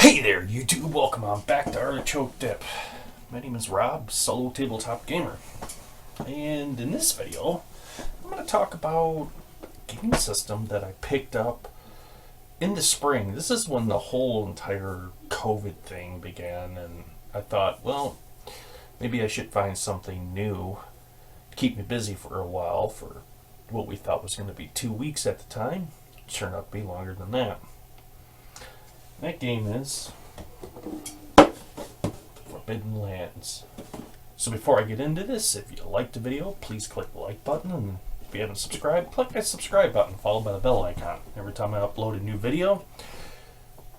Hey there, YouTube. Welcome on back to Artichoke Dip. My name is Rob, solo tabletop gamer. And in this video, I'm going to talk about a gaming system that I picked up in the spring. This is when the whole entire COVID thing began, and I thought, well, maybe I should find something new to keep me busy for a while for what we thought was going to be 2 weeks at the time. It turned out to be longer than that. That game is Forbidden Lands. So before I get into this, if you liked the video, please click the like button, and if you haven't subscribed, click that subscribe button followed by the bell icon. Every time I upload a new video,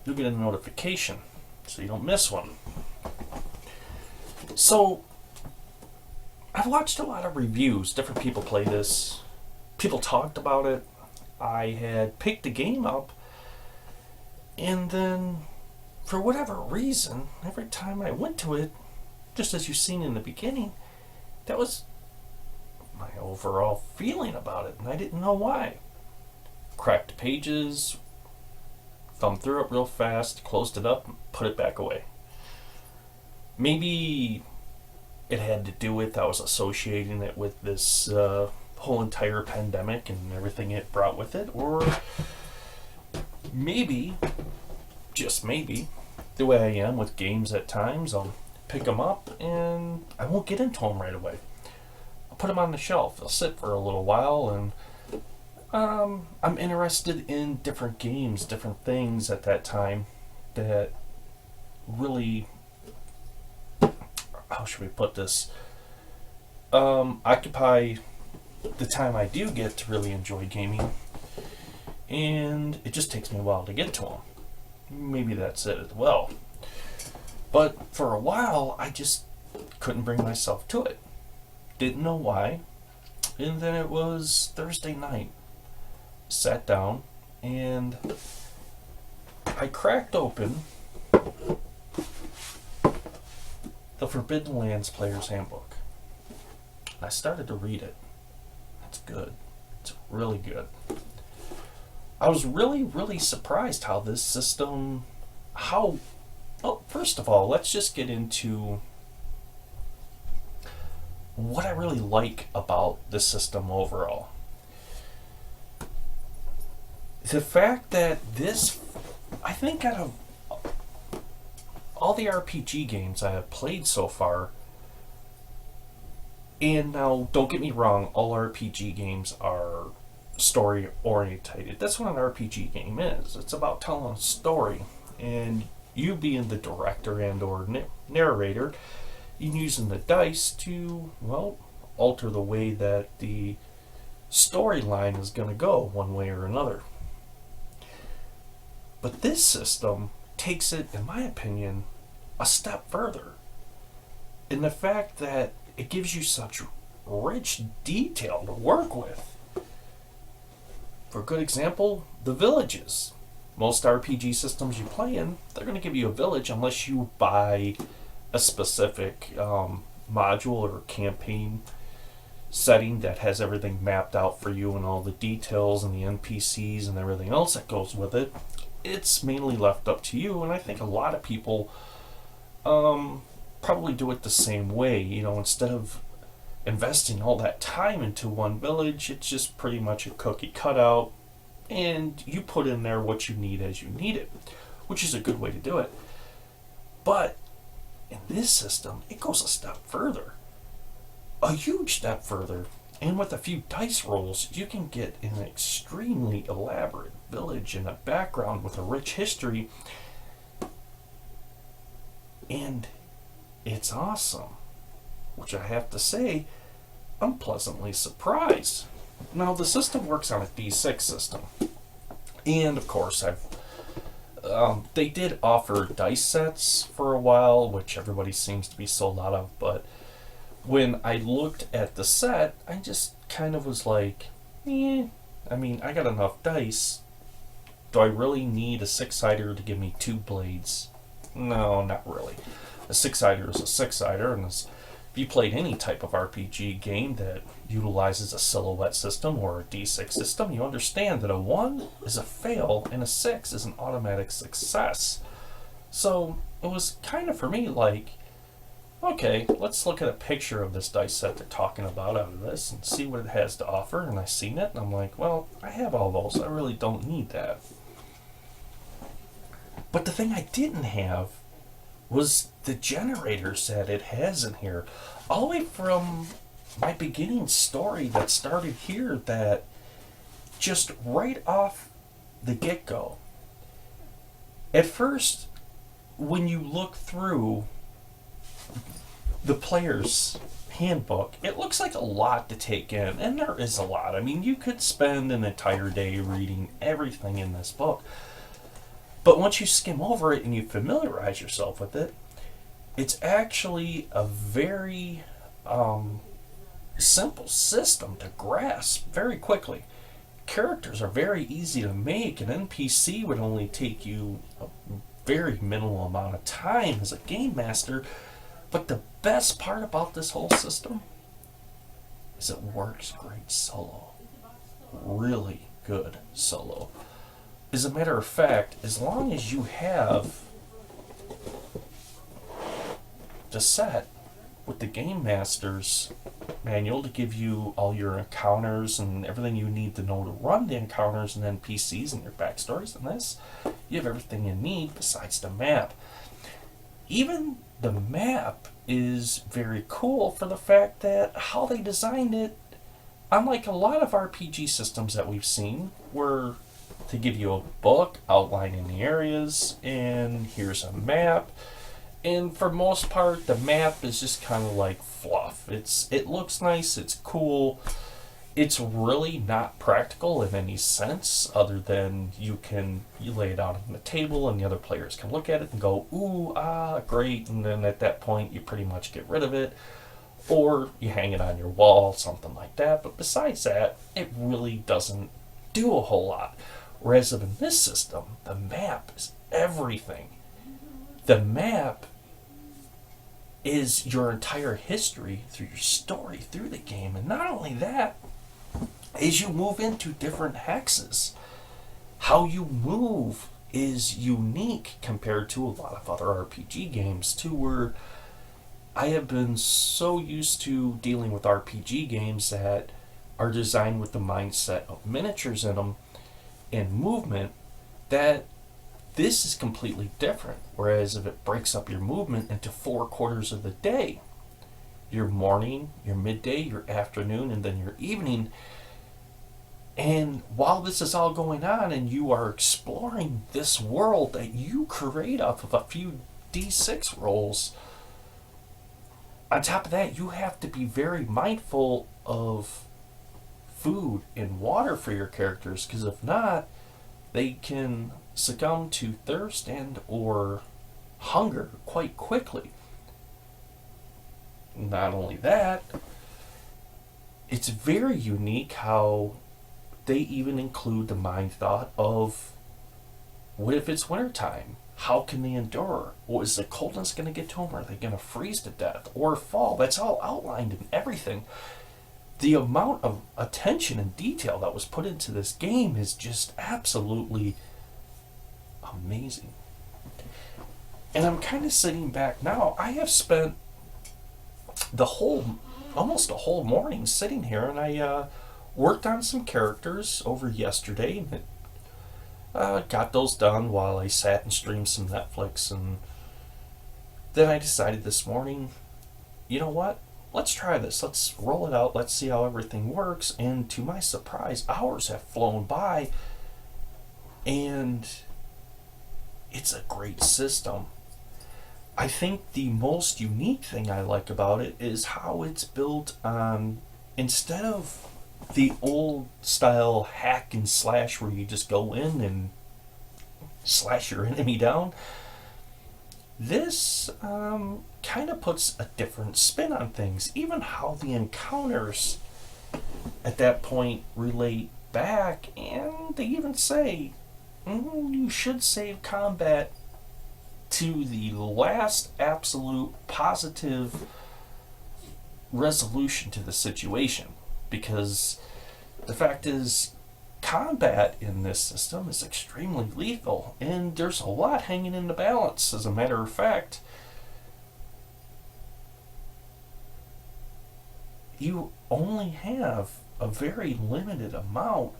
you'll get a notification so you don't miss one. So I've watched a lot of reviews. Different people play this. People talked about it. I had picked the game up, and then, for whatever reason, every time I went to it, just as you've seen in the beginning, that was my overall feeling about it, and I didn't know why. Cracked pages, thumbed through it real fast, closed it up, and put it back away. Maybe it had to do with I was associating it with this whole entire pandemic and everything it brought with it, or maybe, just maybe, the way I am with games at times, I'll pick them up and I won't get into them right away. I'll put them on the shelf. They'll sit for a little while, and I'm interested in different games, different things at that time that really, how should we put this, occupy the time I do get to really enjoy gaming. And it just takes me a while to get to them. Maybe that's it as well. But for a while, I just couldn't bring myself to it. Didn't know why. And then it was Thursday night. Sat down and I cracked open the Forbidden Lands Players Handbook. I started to read it. It's good. It's really good. I was really surprised how this system, well, first of all, let's just get into what I really like about this system overall. The fact that this, I think out of all the RPG games I have played so far, and now don't get me wrong, all RPG games are story orientated. That's what an RPG game is. It's about telling a story, and you being the director and or narrator, you're using the dice to, well, alter the way that the storyline is going to go one way or another. But this system takes it, in my opinion, a step further in the fact that it gives you such rich detail to work with. For a good example, the villages. Most RPG systems you play in, they're going to give you a village unless you buy a specific module or campaign setting that has everything mapped out for you and all the details and the NPCs and everything else that goes with it. It's mainly left up to you, and I think a lot of people probably do it the same way. You know, instead of investing all that time into one village, it's just pretty much a cookie cutout, and you put in there what you need as you need it, which is a good way to do it. But in this system, it goes a step further, a huge step further, and with a few dice rolls, you can get an extremely elaborate village and a background with a rich history, and it's awesome. Which I have to say, I'm pleasantly surprised. Now, the system works on a D6 system. And, of course, they did offer dice sets for a while, which everybody seems to be sold out of. But when I looked at the set, I just kind of was like, I mean, I got enough dice. Do I really need a six-sider to give me two blades? No, not really. A six-sider is a six-sider, and if you played any type of RPG game that utilizes a silhouette system or a D6 system, you understand that a 1 is a fail and a 6 is an automatic success. So it was kind of for me like, okay, let's look at a picture of this dice set they're talking about out of this and see what it has to offer. And I seen it, and I'm like, well, I have all those. I really don't need that. But the thing I didn't have was the generators that it has in here. All the way from my beginning story that started here, that just right off the get-go. At first, when you look through the Players Handbook, it looks like a lot to take in, and there is a lot. I mean, you could spend an entire day reading everything in this book. But once you skim over it and you familiarize yourself with it, it's actually a very simple system to grasp very quickly. Characters are very easy to make. An NPC would only take you a very minimal amount of time as a game master. But the best part about this whole system is it works great solo. Really good solo. As a matter of fact, as long as you have the set with the Game Master's manual to give you all your encounters and everything you need to know to run the encounters and NPCs and your backstories and this, you have everything you need besides the map. Even the map is very cool for the fact that how they designed it, unlike a lot of RPG systems that we've seen, where to give you a book outlining the areas, and here's a map. And for most part, the map is just kind of like fluff. It looks nice, it's cool. It's really not practical in any sense, other than you lay it out on the table and the other players can look at it and go, ooh, ah, great, and then at that point you pretty much get rid of it. Or you hang it on your wall, something like that. But besides that, it really doesn't do a whole lot. Whereas in this system, the map is everything. The map is your entire history through your story, through the game. And not only that, as you move into different hexes, how you move is unique compared to a lot of other RPG games too, where I have been so used to dealing with RPG games that are designed with the mindset of miniatures in them and movement, that this is completely different. Whereas if it breaks up your movement into 4 quarters of the day, your morning, your midday, your afternoon, and then your evening, and while this is all going on and you are exploring this world that you create off of a few D6 rolls, on top of that, you have to be very mindful of food and water for your characters, because if not, they can succumb to thirst and or hunger quite quickly. Not only that, it's very unique how they even include the mind thought of, what if it's wintertime? How can they endure? Or is the coldness going to get to them? Are they going to freeze to death or fall? That's all outlined in everything. The amount of attention and detail that was put into this game is just absolutely amazing. And I'm kind of sitting back now. I have spent almost a whole morning sitting here, and I worked on some characters over yesterday, and got those done while I sat and streamed some Netflix. And then I decided this morning, you know what? Let's try this. Let's roll it out. Let's see how everything works. And to my surprise, hours have flown by, and it's a great system. I think the most unique thing I like about it is how it's built on, instead of the old style hack and slash where you just go in and slash your enemy down, this kind of puts a different spin on things. Even how the encounters at that point relate back, and they even say you should save combat to the last absolute positive resolution to the situation, because the fact is, combat in this system is extremely lethal, and there's a lot hanging in the balance. As a matter of fact, you only have a very limited amount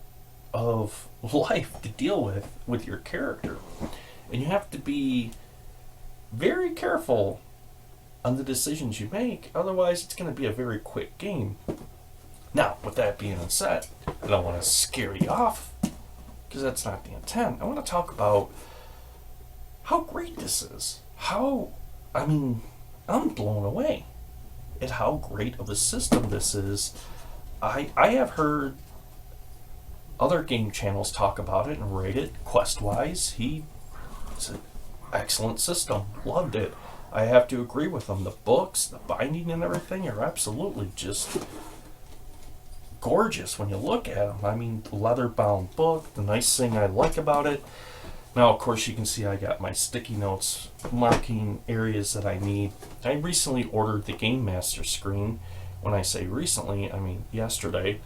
of life to deal with your character, and you have to be very careful on the decisions you make, otherwise it's going to be a very quick game. Now, with that being said, I don't want to scare you off, because that's not the intent. I want to talk about how great this is. I'm blown away at how great of a system this is. I have heard other game channels talk about it and rate it. Quest-wise, it's an excellent system. Loved it. I have to agree with them. The books, the binding and everything are absolutely just gorgeous when you look at them. I mean, leather-bound book, the nice thing I like about it. Now, of course, you can see I got my sticky notes marking areas that I need. I recently ordered the Game Master screen. When I say recently, I mean yesterday.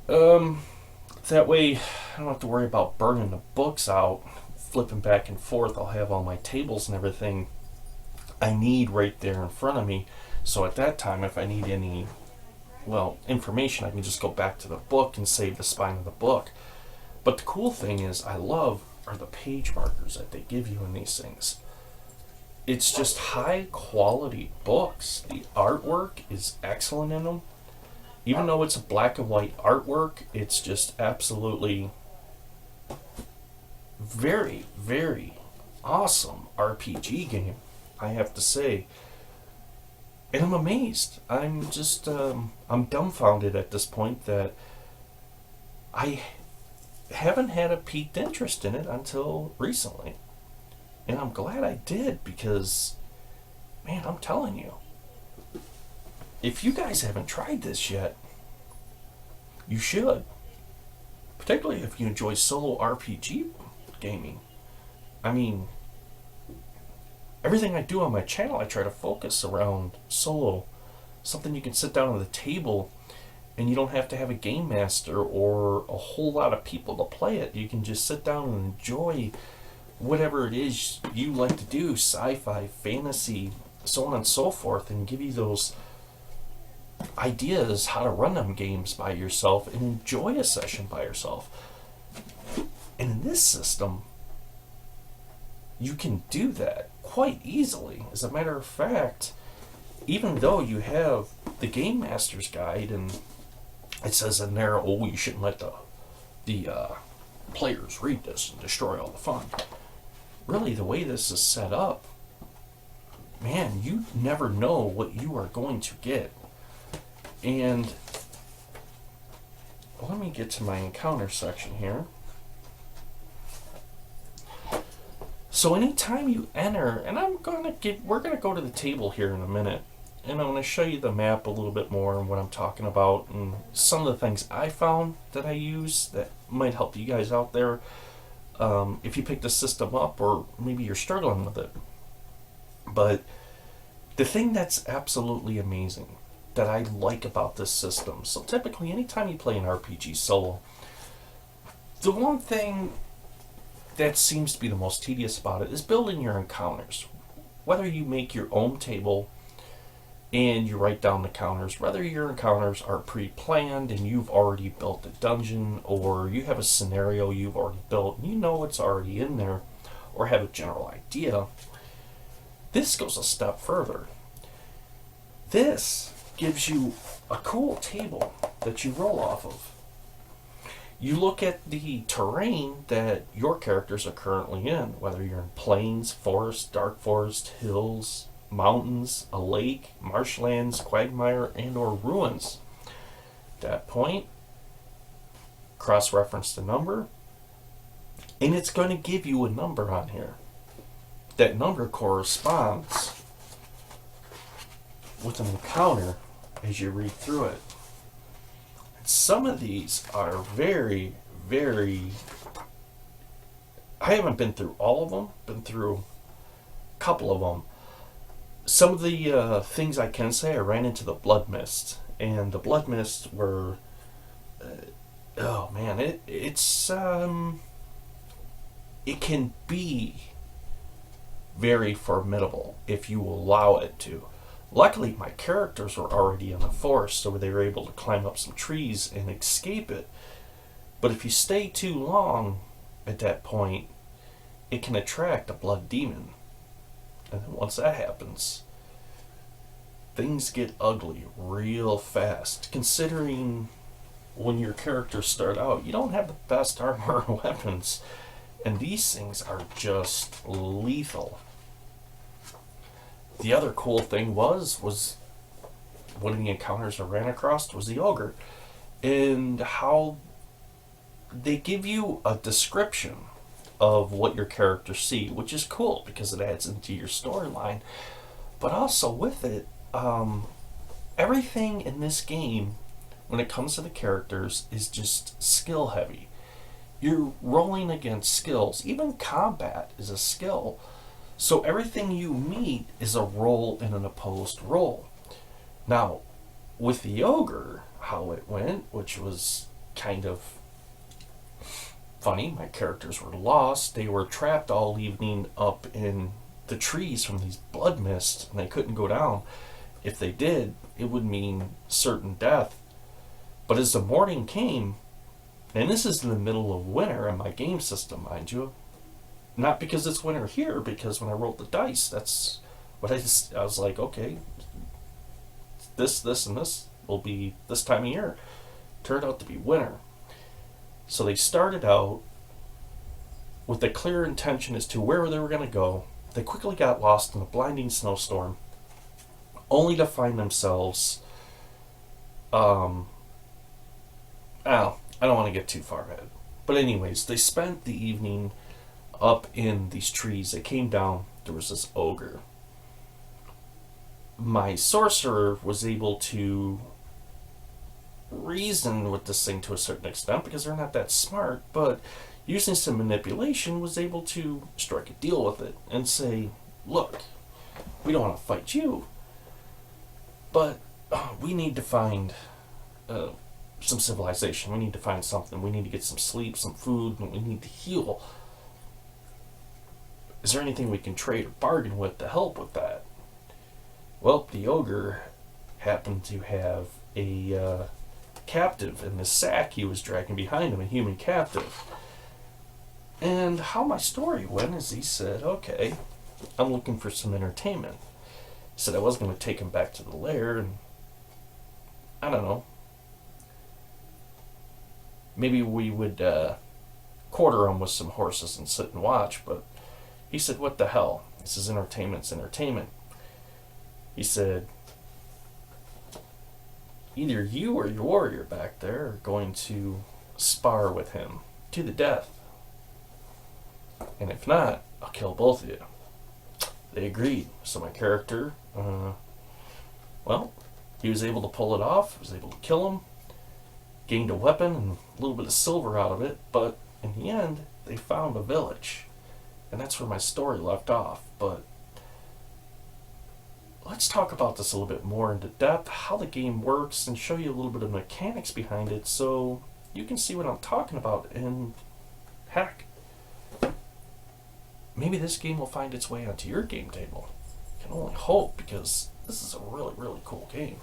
That way, I don't have to worry about burning the books out, flipping back and forth. I'll have all my tables and everything I need right there in front of me. So at that time, if I need any, information, I can just go back to the book and save the spine of the book. But the cool thing is, I love are the page markers that they give you in these things. It's just high quality books. The artwork is excellent in them. Even though it's a black and white artwork, it's just absolutely very, very awesome RPG game, I have to say. And I'm amazed. I'm just, I'm dumbfounded at this point that I haven't had a piqued interest in it until recently. And I'm glad I did, because, man, I'm telling you, if you guys haven't tried this yet, you should. Particularly if you enjoy solo RPG gaming. I mean, everything I do on my channel, I try to focus around solo. Something you can sit down at the table and you don't have to have a game master or a whole lot of people to play it. You can just sit down and enjoy whatever it is you like to do, sci-fi, fantasy, so on and so forth, and give you those ideas how to run them games by yourself and enjoy a session by yourself. And in this system, you can do that quite easily. As a matter of fact, even though you have the Game Master's Guide, and it says in there, you shouldn't let the players read this and destroy all the fun. Really, the way this is set up, man, you never know what you are going to get. And let me get to my encounter section here. So anytime you enter, and we're gonna go to the table here in a minute, and I'm gonna show you the map a little bit more and what I'm talking about, and some of the things I found that I use that might help you guys out there. If you pick the system up, or maybe you're struggling with it. But the thing that's absolutely amazing that I like about this system, so typically anytime you play an RPG solo, the one thing that seems to be the most tedious about it is building your encounters. Whether you make your own table and you write down the counters, whether your encounters are pre-planned and you've already built a dungeon, or you have a scenario you've already built and you know it's already in there, or have a general idea, this goes a step further. This gives you a cool table that you roll off of. You look at the terrain that your characters are currently in, whether you're in plains, forest, dark forest, hills, mountains, a lake, marshlands, quagmire, and or ruins. At that point, cross-reference the number, and it's going to give you a number on here. That number corresponds with an encounter as you read through it. And some of these are very, very... I haven't been through all of them, been through a couple of them. Some of the things I can say, I ran into the Blood Mist, and the Blood Mist were, it's it can be very formidable if you allow it to. Luckily, my characters were already in the forest, so they were able to climb up some trees and escape it. But if you stay too long at that point, it can attract a blood demon. And then once that happens, things get ugly real fast. Considering when your characters start out, you don't have the best armor or weapons. And these things are just lethal. The other cool thing was one of the encounters I ran across was the ogre. And how they give you a description of what your characters see, which is cool because it adds into your storyline. But also with it, everything in this game, when it comes to the characters, is just skill heavy. You're rolling against skills. Even combat is a skill. So everything you meet is a roll and an opposed roll. Now, with the ogre, how it went, which was kind of funny, my characters were lost. They were trapped all evening up in the trees from these blood mists, and they couldn't go down. If they did, it would mean certain death. But as the morning came, and this is in the middle of winter in my game system, mind you, not because it's winter here, because when I rolled the dice, that's what I was like, okay, this, and this will be this time of year. Turned out to be winter. So they started out with a clear intention as to where they were going to go. They quickly got lost in a blinding snowstorm, only to find themselves, I don't want to get too far ahead. But anyways, they spent the evening up in these trees. They came down, there was this ogre. My sorcerer was able to reason with this thing to a certain extent because they're not that smart, but using some manipulation was able to strike a deal with it and say, look, we don't want to fight you, but we need to find some civilization. We need to find something. We need to get some sleep, some food, and we need to heal. Is there anything we can trade or bargain with to help with that? Well, the ogre happened to have a captive in the sack he was dragging behind him, a human captive. And how my story went is he said, okay, I'm looking for some entertainment. He said I was going to take him back to the lair and, I don't know, maybe we would quarter him with some horses and sit and watch, but he said, what the hell? This is entertainment's entertainment. He said, either you or your warrior back there are going to spar with him to the death. And if not, I'll kill both of you. They agreed. So my character, he was able to pull it off, was able to kill him, gained a weapon and a little bit of silver out of it, but in the end, they found a village. And that's where my story left off. But let's talk about this a little bit more into depth, how the game works, and show you a little bit of mechanics behind it so you can see what I'm talking about. And heck, maybe this game will find its way onto your game table. I can only hope, because this is a really, really cool game.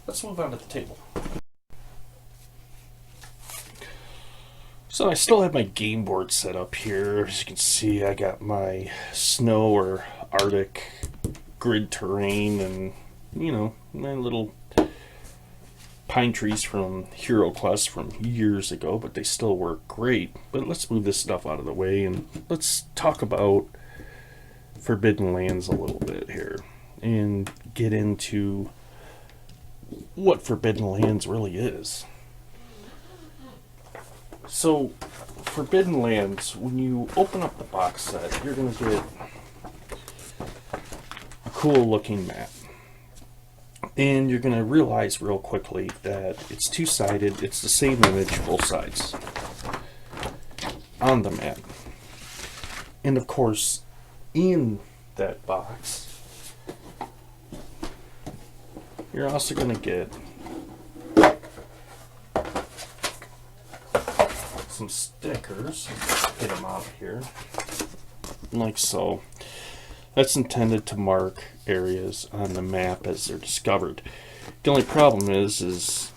Let's move on to the table. So I still have my game board set up here. As you can see, I got my snow or Arctic grid terrain and, my little pine trees from Hero Quest from years ago, but they still work great. But let's move this stuff out of the way and let's talk about Forbidden Lands a little bit here and get into what Forbidden Lands really is. So, Forbidden Lands, when you open up the box set, you're going to get a cool looking map. And you're going to realize real quickly that it's two-sided, it's the same image, both sides, on the map. And of course, in that box, you're also going to get some stickers. Get them out of here. Like so. That's intended to mark areas on the map as they're discovered. The only problem is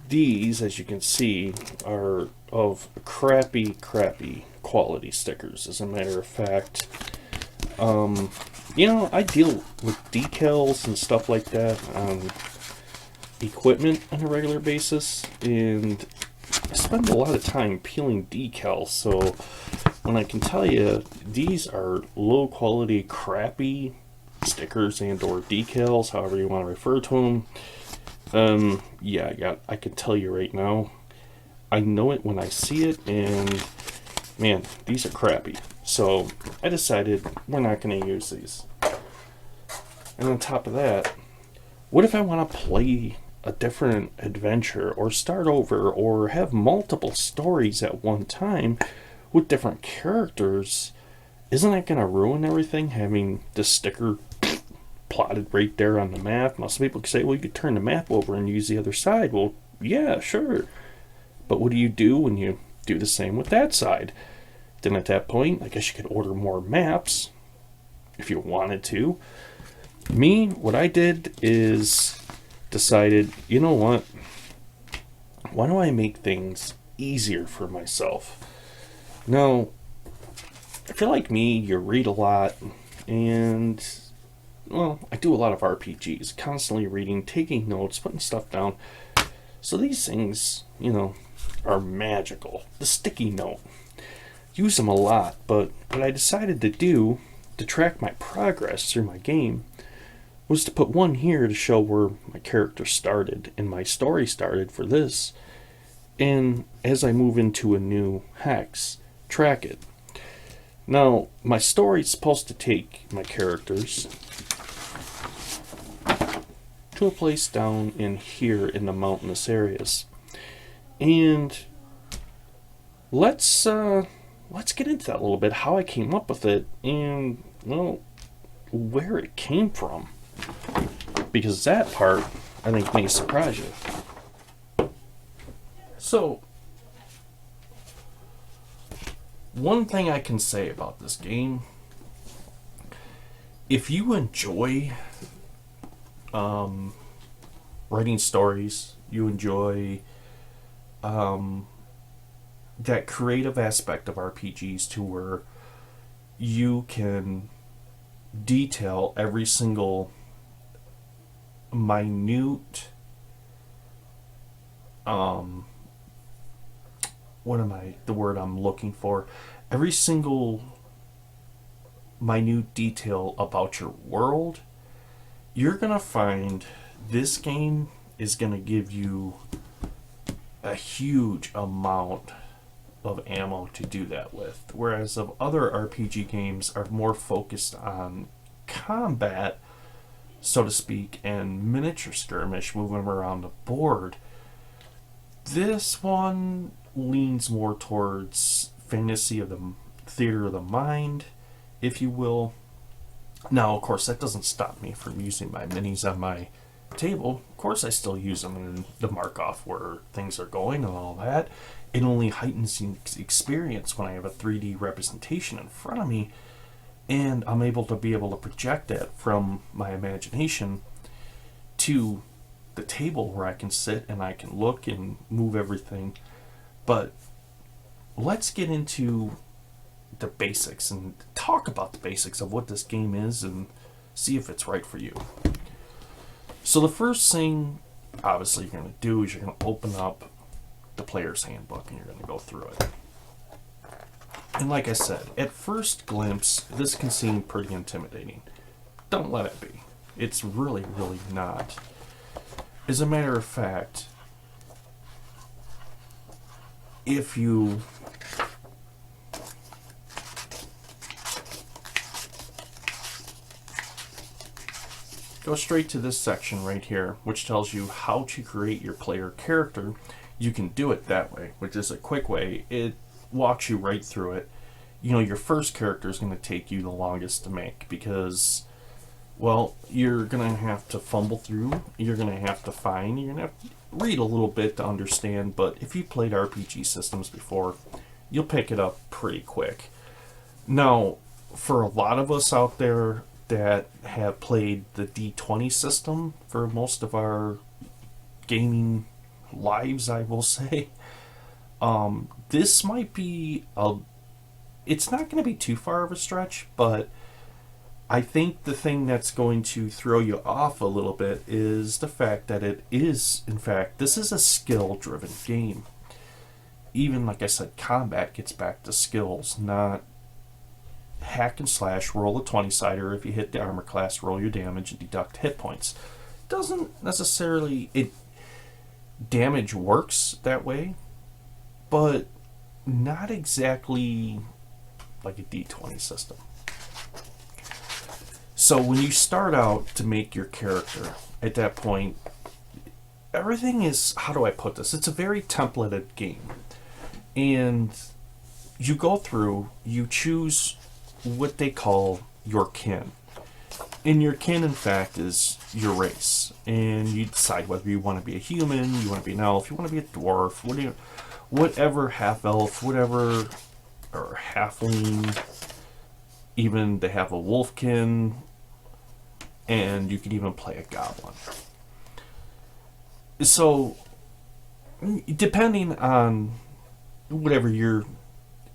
these, as you can see, are of crappy quality stickers. As a matter of fact, you know, I deal with decals and stuff like that on equipment on a regular basis, and I spend a lot of time peeling decals, so when I can tell you these are low quality crappy stickers and or decals, however you want to refer to them, yeah, I can tell you right now, I know it when I see it, and man, these are crappy. So I decided we're not going to use these. And on top of that, what if I want to play a different adventure or start over or have multiple stories at one time with different characters? Isn't that going to ruin everything, having the sticker plotted right there on the map? Now, some people could say, well, you could turn the map over and use the other side. Well, yeah, sure. But what do you do when you do the same with that side? Then at that point, I guess you could order more maps if you wanted to. Me, what I did is decided, you know what? Why don't I make things easier for myself? Now, if you're like me, you read a lot, and, well, I do a lot of RPGs, constantly reading, taking notes, putting stuff down. So these things, you know, are magical. The sticky note. Use them a lot, but what I decided to do to track my progress through my game was to put one here to show where my character started and my story started for this, and as I move into a new hex, track it. Now, my story is supposed to take my characters to a place down in here in the mountainous areas, and let's get into that a little bit, how I came up with it, and, well, where it came from. Because that part, I think, may surprise you. So, one thing I can say about this game, if you enjoy writing stories, you enjoy that creative aspect of RPGs to where you can detail every single minute the word I'm looking for, every single minute detail about your world, you're gonna find this game is gonna give you a huge amount of ammo to do that with, whereas of other RPG games are more focused on combat, so to speak, and miniature skirmish, moving around the board. This one leans more towards fantasy of the theater of the mind, if you will. Now, of course, that doesn't stop me from using my minis on my table. Of course, I still use them in the mark off where things are going and all that. It only heightens the experience when I have a 3D representation in front of me, and I'm able to project that from my imagination to the table where I can sit and I can look and move everything. But let's get into the basics and talk about the basics of what this game is and see if it's right for you. So the first thing, obviously, you're going to do is you're going to open up the Players Handbook and you're going to go through it. And like I said, at first glimpse, this can seem pretty intimidating. Don't let it be. It's really, really not. As a matter of fact, if you go straight to this section right here, which tells you how to create your player character, you can do it that way, which is a quick way. It walks you right through it. You know, your first character is going to take you the longest to make because, well, you're going to have to fumble through, you're going to have to find, you're going to have to read a little bit to understand, but if you played RPG systems before, you'll pick it up pretty quick. Now, for a lot of us out there that have played the D20 system for most of our gaming lives, I will say, this might be a. It's not going to be too far of a stretch, but I think the thing that's going to throw you off a little bit is the fact that it is, in fact, this is a skill-driven game. Even, like I said, combat gets back to skills, not hack and slash, roll a 20-sider. If you hit the armor class, roll your damage and deduct hit points. Doesn't necessarily... damage works that way, but not exactly like a D20 system. So when you start out to make your character, at that point, everything is, how do I put this? It's a very templated game. And you go through, you choose what they call your kin. And your kin, in fact, is your race. And you decide whether you want to be a human, you want to be an elf, you want to be a dwarf, whatever half-elf, whatever, or halfling. Even they have a wolfkin, and you could even play a goblin. So, depending on whatever your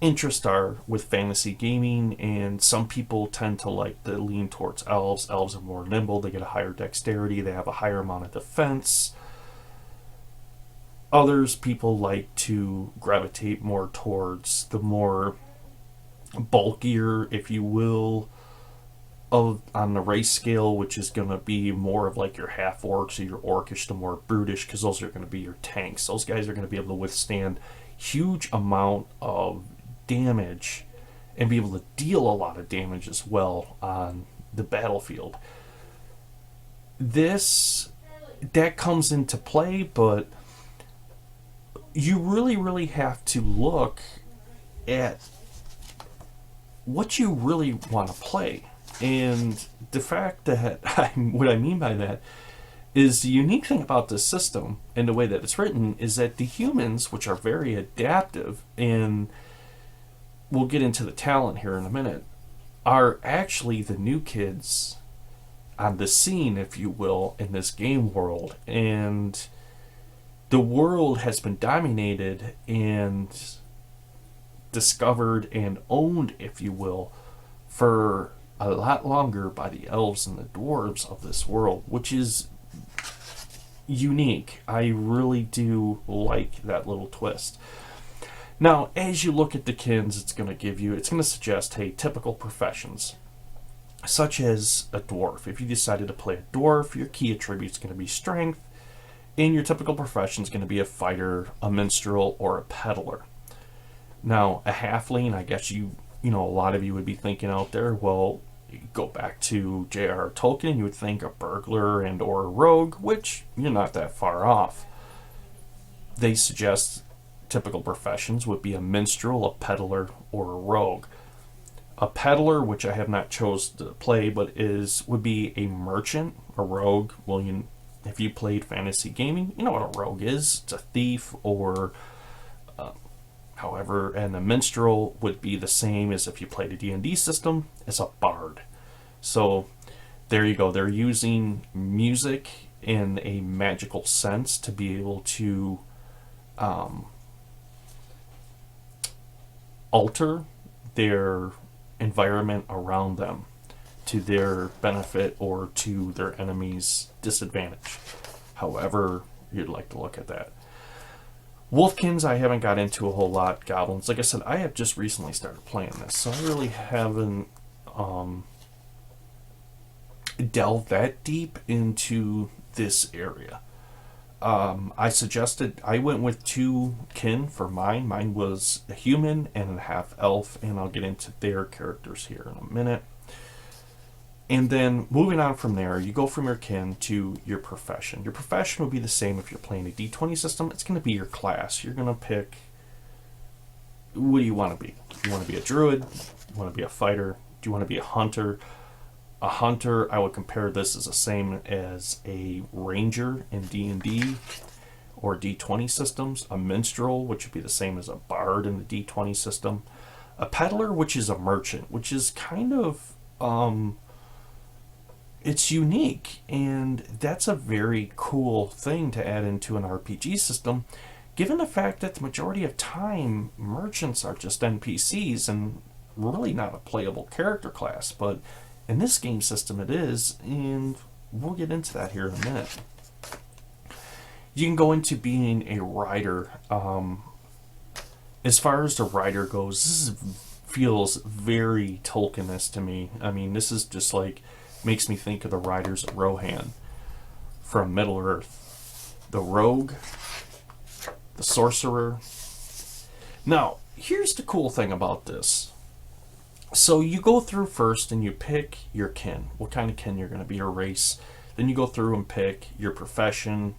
interests are with fantasy gaming, and some people tend to like to lean towards elves. Elves are more nimble, they get a higher dexterity, they have a higher amount of defense. Others, people like to gravitate more towards the more bulkier, if you will, on the race scale, which is going to be more of like your half orcs or your orcish, the more brutish, because those are going to be your tanks. Those guys are going to be able to withstand huge amount of damage and be able to deal a lot of damage as well on the battlefield. That comes into play, but you really have to look at what you really want to play. And the fact that what I mean by that is the unique thing about this system and the way that it's written is that the humans, which are very adaptive, and we'll get into the talent here in a minute, are actually the new kids on the scene, if you will, in this game world. And the world has been dominated and discovered and owned, if you will, for a lot longer by the elves and the dwarves of this world, which is unique. I really do like that little twist. Now, as you look at the kins, it's going to suggest, hey, typical professions, such as a dwarf. If you decided to play a dwarf, your key attribute is going to be strength, and your typical profession is going to be a fighter, a minstrel, or a peddler. Now, a halfling, I guess a lot of you would be thinking out there, well, you go back to J.R.R. Tolkien, you would think a burglar and or a rogue, which you're not that far off. They suggest typical professions would be a minstrel, a peddler, or a rogue. A peddler, which I have not chose to play, but would be a merchant. A rogue, well, if you played fantasy gaming, you know what a rogue is. It's a thief, or however, and a minstrel would be the same as if you played a D&D system, as a bard. So there you go. They're using music in a magical sense to be able to alter their environment around them to their benefit or to their enemy's disadvantage. However you'd like to look at that. Wolfkins, I haven't got into a whole lot. Goblins, like I said, I have just recently started playing this, so I really haven't delved that deep into this area. I went with 2 kin for mine. Mine was a human and a half elf, and I'll get into their characters here in a minute. And then moving on from there, you go from your kin to your profession. Your profession will be the same if you're playing a D20 system. It's going to be your class. You're going to pick, what do you want to be? Do you want to be a druid? Do you want to be a fighter? Do you want to be a hunter? A hunter, I would compare this as the same as a ranger in D&D, or D20 systems, a minstrel, which would be the same as a bard in the D20 system, a peddler, which is a merchant, which is kind of it's unique, and that's a very cool thing to add into an RPG system, given the fact that the majority of time merchants are just NPCs and really not a playable character class. But in this game system it is, and we'll get into that here in a minute. You can go into being a rider. As far as the rider goes, this feels very Tolkien-esque to me. I mean, this is just like, makes me think of the riders of Rohan from Middle-earth. The rogue, the sorcerer. Now, here's the cool thing about this. So you go through first and you pick your kin, what kind of kin you're going to be, your race. Then you go through and pick your profession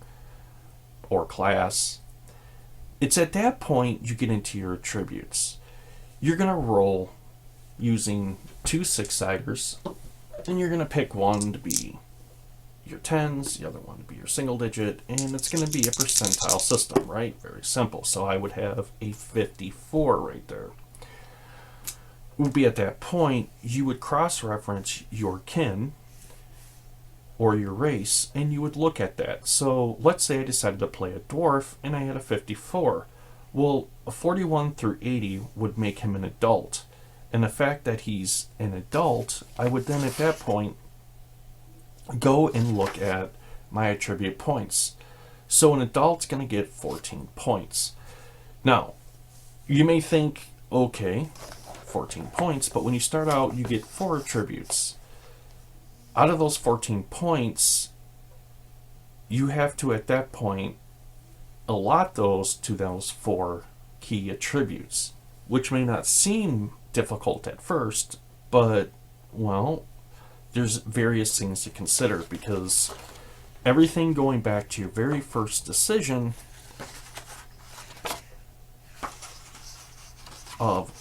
or class. It's at that point you get into your attributes. You're going to roll using 2 6-siders, and you're going to pick one to be your tens, the other one to be your single digit, and it's going to be a percentile system, right? Very simple. So I would have a 54 right there. It would be at that point you would cross-reference your kin or your race, and you would look at that. So let's say I decided to play a dwarf and I had a 54. Well, a 41 through 80 would make him an adult. And the fact that he's an adult, I would then at that point go and look at my attribute points. So an adult's going to get 14 points. Now, you may think, okay, 14 points, but when you start out, you get 4 attributes. Out of those 14 points, you have to, at that point, allot those to those 4 key attributes, which may not seem difficult at first, but, well, there's various things to consider, because everything going back to your very first decision of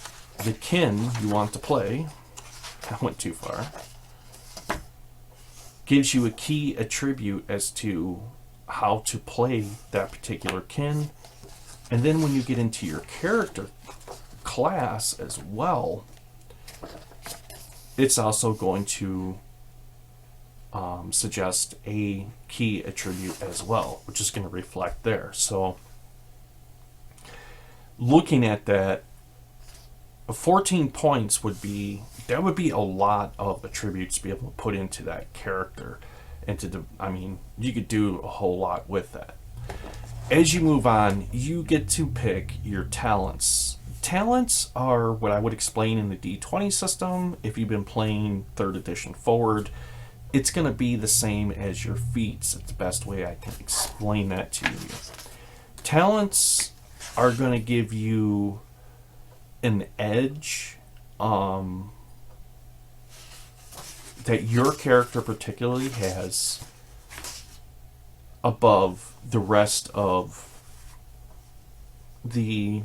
the kin you want to play, I went too far, gives you a key attribute as to how to play that particular kin. And then when you get into your character class as well, it's also going to suggest a key attribute as well, which is going to reflect there. So looking at that, 14 points would be a lot of attributes to be able to put into that character, and you could do a whole lot with that. As you move on, you get to pick your talents. Talents are what I would explain in the D20 system. If you've been playing 3rd edition forward, it's going to be the same as your feats. It's the best way I can explain that to you. Talents are going to give you an edge that your character particularly has above the rest of the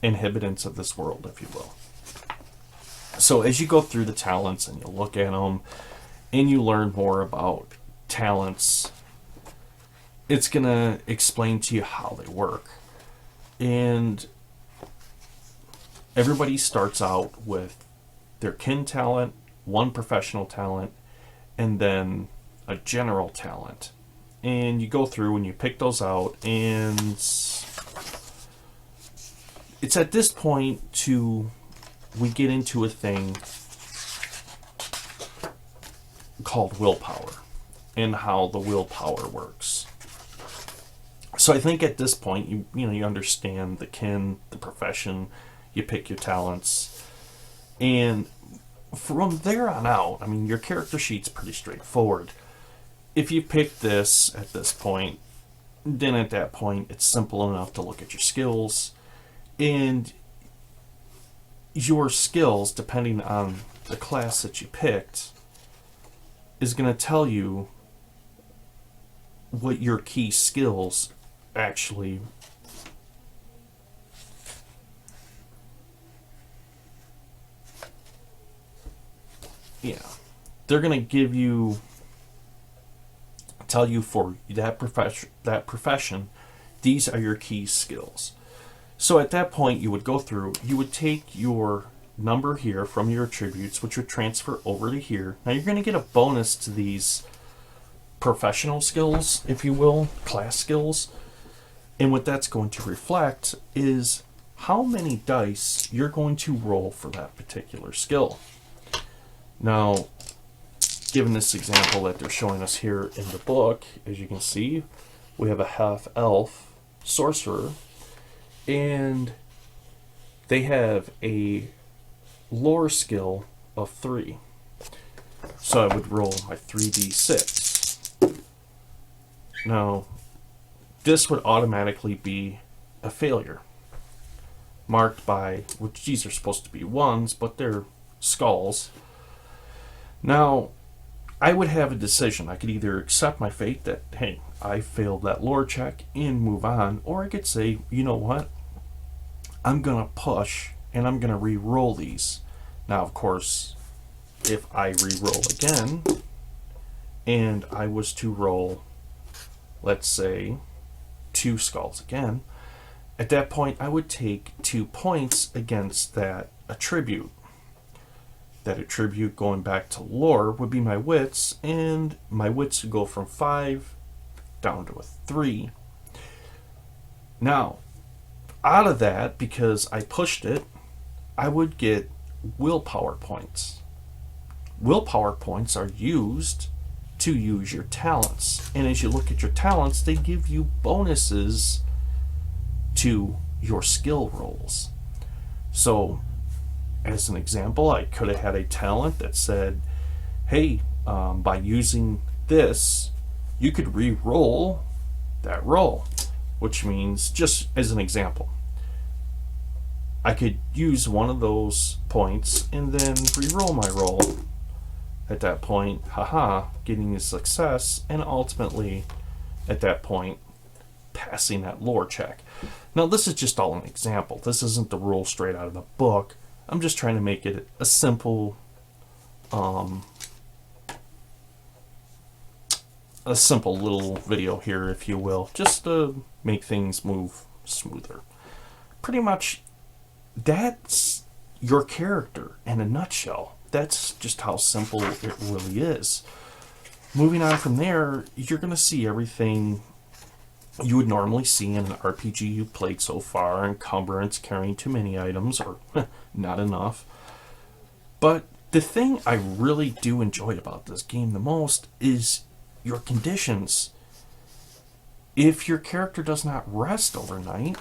inhabitants of this world, if you will. So as you go through the talents and you look at them and you learn more about talents, it's going to explain to you how they work. And everybody starts out with their kin talent, 1 professional talent, and then a general talent. And you go through and you pick those out, and it's at this point we get into a thing called willpower and how the willpower works. So I think at this point you understand the kin, the profession, you pick your talents, and from there on out, your character sheet's pretty straightforward. If you pick this at this point, then at that point it's simple enough to look at your skills, and your skills, depending on the class that you picked, is going to tell you what your key skills actually they're going to tell you for that profession these are your key skills. So at that point, you would go through, you would take your number here from your attributes, which would transfer over to here. Now you're going to get a bonus to these professional skills, if you will, class skills. And what that's going to reflect is how many dice you're going to roll for that particular skill. Now, given this example that they're showing us here in the book, as you can see, we have a half-elf sorcerer, and they have a lore skill of 3. So I would roll my 3d6. Now, this would automatically be a failure, marked by, which these are supposed to be 1s, but they're skulls. Now, I would have a decision. I could either accept my fate that, hey, I failed that lore check and move on, or I could say, you know what, I'm going to push and I'm going to re-roll these. Now, of course, if I re-roll again and I was to roll, let's say, 2 skulls again, at that point I would take 2 points against that attribute. That attribute, going back to lore, would be my wits, and my wits would go from 5 down to a 3. Now, out of that, because I pushed it, I would get willpower points. Willpower points are used to use your talents. And as you look at your talents, they give you bonuses to your skill rolls. So, as an example, I could have had a talent that said, hey, by using this, you could re-roll that roll. Which means, just as an example, I could use one of those points and then re-roll my roll. At that point, haha, getting a success, and ultimately, at that point, passing that lore check. Now, this is just all an example. This isn't the rule straight out of the book. I'm just trying to make it a simple, little video here, if you will, just to make things move smoother. Pretty much, that's your character in a nutshell. That's just how simple it really is. Moving on from there, you're going to see everything you would normally see in an RPG you've played so far: encumbrance, carrying too many items, or not enough. But the thing I really do enjoy about this game the most is your conditions. If your character does not rest overnight,